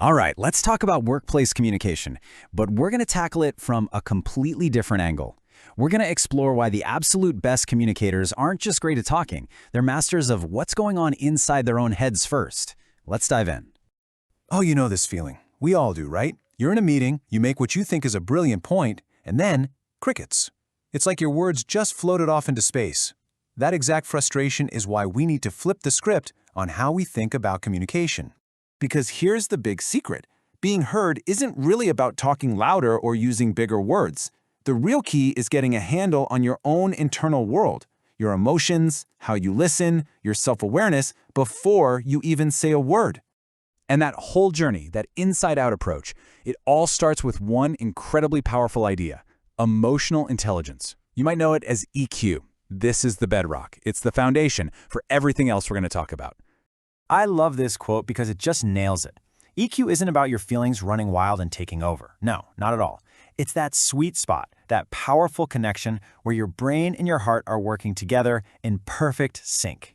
All right, let's talk about workplace communication, but we're going to tackle it from a completely different angle. We're going to explore why the absolute best communicators aren't just great at talking, they're masters of what's going on inside their own heads first. Let's dive in. Oh, you know this feeling. We all do, right? You're in a meeting, you make what you think is a brilliant point, and then crickets. It's like your words just floated off into space. That exact frustration is why we need to flip the script on how we think about communication. Because here's the big secret. Being heard isn't really about talking louder or using bigger words. The real key is getting a handle on your own internal world, your emotions, how you listen, your self-awareness, before you even say a word. And that whole journey, that inside-out approach, it all starts with one incredibly powerful idea: emotional intelligence. You might know it as EQ. This is the bedrock. It's the foundation for everything else we're going to talk about. I love this quote because it just nails it. EQ isn't about your feelings running wild and taking over. No, not at all. It's that sweet spot, that powerful connection where your brain and your heart are working together in perfect sync.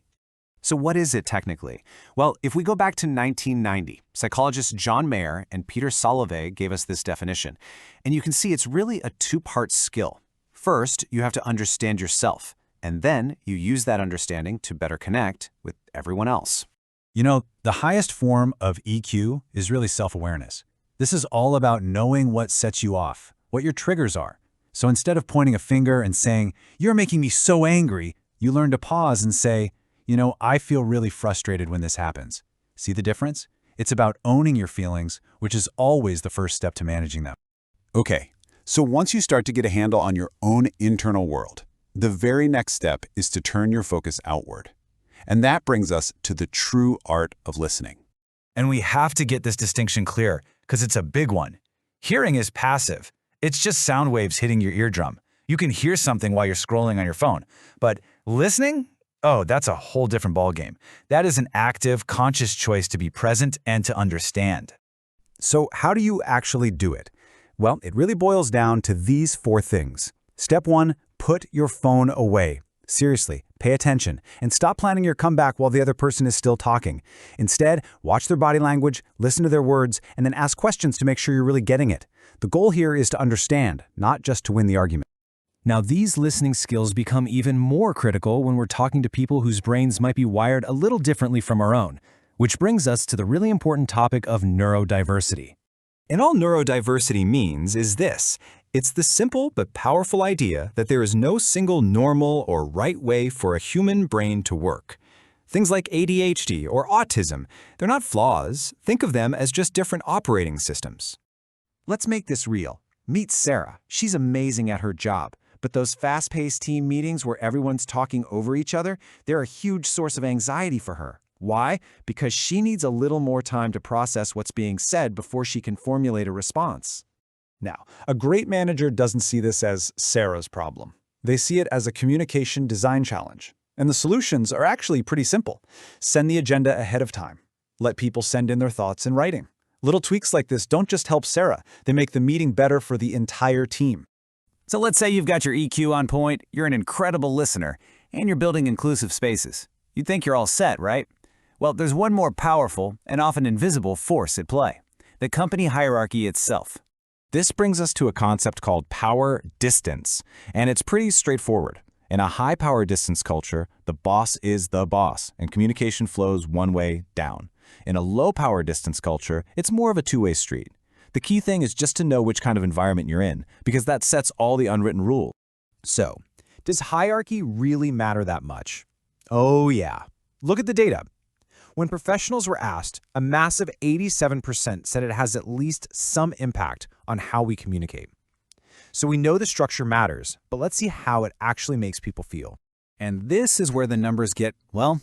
So what is it technically? Well, if we go back to 1990, psychologists John Mayer and Peter Salovey gave us this definition. And you can see it's really a two-part skill. First, you have to understand yourself, and then you use that understanding to better connect with everyone else. You know, the highest form of EQ is really self-awareness. This is all about knowing what sets you off, what your triggers are. So instead of pointing a finger and saying, "You're making me so angry," you learn to pause and say, I feel really frustrated when this happens. See the difference? It's about owning your feelings, which is always the first step to managing them. Okay, so once you start to get a handle on your own internal world, the very next step is to turn your focus outward. And that brings us to the true art of listening. And we have to get this distinction clear, because it's a big one. Hearing is passive. It's just sound waves hitting your eardrum. You can hear something while you're scrolling on your phone. But listening? Oh, that's a whole different ballgame. That is an active, conscious choice to be present and to understand. So how do you actually do it? Well, it really boils down to these 4 things. Step 1, put your phone away. Seriously, pay attention and stop planning your comeback while the other person is still talking. Instead, watch their body language, listen to their words, and then ask questions to make sure you're really getting it. The goal here is to understand, not just to win the argument. Now, these listening skills become even more critical when we're talking to people whose brains might be wired a little differently from our own, which brings us to the really important topic of neurodiversity. And all neurodiversity means is this. It's the simple but powerful idea that there is no single normal or right way for a human brain to work. Things like ADHD or autism, they're not flaws. Think of them as just different operating systems. Let's make this real. Meet Sarah. She's amazing at her job. But those fast-paced team meetings where everyone's talking over each other, they're a huge source of anxiety for her. Why? Because she needs a little more time to process what's being said before she can formulate a response. Now, a great manager doesn't see this as Sarah's problem. They see it as a communication design challenge. And the solutions are actually pretty simple. Send the agenda ahead of time. Let people send in their thoughts in writing. Little tweaks like this don't just help Sarah, they make the meeting better for the entire team. So let's say you've got your EQ on point, you're an incredible listener, and you're building inclusive spaces. You'd think you're all set, right? Well, there's one more powerful and often invisible force at play: the company hierarchy itself. This brings us to a concept called power distance, and it's pretty straightforward. In a high-power distance culture, the boss is the boss, and communication flows one way down. In a low-power distance culture, it's more of a two-way street. The key thing is just to know which kind of environment you're in, because that sets all the unwritten rules. So, does hierarchy really matter that much? Oh yeah. Look at the data. When professionals were asked, a massive 87% said it has at least some impact on how we communicate. So we know the structure matters, but let's see how it actually makes people feel. And this is where the numbers get, well,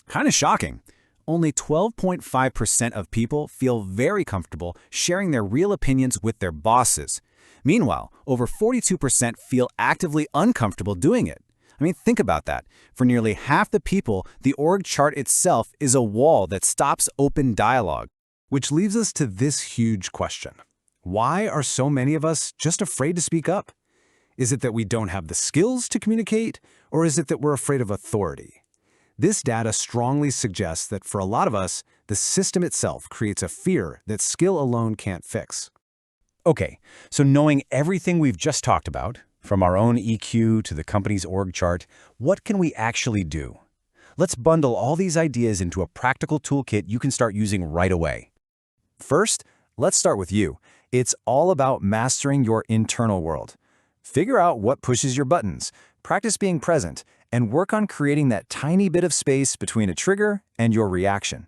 kind of shocking. Only 12.5% of people feel very comfortable sharing their real opinions with their bosses. Meanwhile, over 42% feel actively uncomfortable doing it. I mean, think about that. For nearly half the people, the org chart itself is a wall that stops open dialogue. Which leaves us to this huge question. Why are so many of us just afraid to speak up? Is it that we don't have the skills to communicate, or is it that we're afraid of authority? This data strongly suggests that for a lot of us, The system itself creates a fear that skill alone can't fix. Okay, so knowing everything we've just talked about, from our own EQ to the company's org chart, what can we actually do? Let's bundle all these ideas into a practical toolkit you can start using right away. First, let's start with you. It's all about mastering your internal world. Figure out what pushes your buttons, practice being present, and work on creating that tiny bit of space between a trigger and your reaction.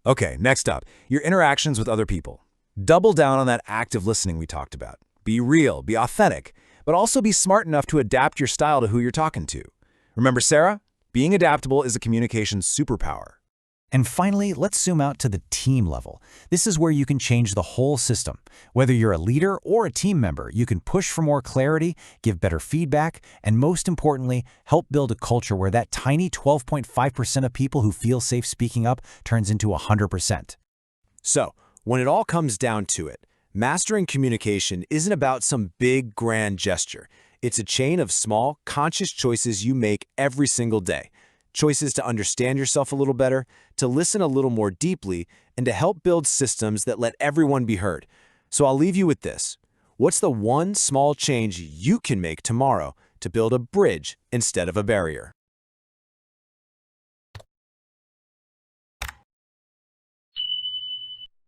Okay, next up, your interactions with other people. Double down on that active listening we talked about. Be real, be authentic, but also be smart enough to adapt your style to who you're talking to. Remember Sarah? Being adaptable is a communication superpower. And finally, let's zoom out to the team level. This is where you can change the whole system. Whether you're a leader or a team member, you can push for more clarity, give better feedback, and most importantly, help build a culture where that tiny 12.5% of people who feel safe speaking up turns into 100%. So, when it all comes down to it, mastering communication isn't about some big, grand gesture. It's a chain of small, conscious choices you make every single day. Choices to understand yourself a little better, to listen a little more deeply, and to help build systems that let everyone be heard. So I'll leave you with this. What's the one small change you can make tomorrow to build a bridge instead of a barrier?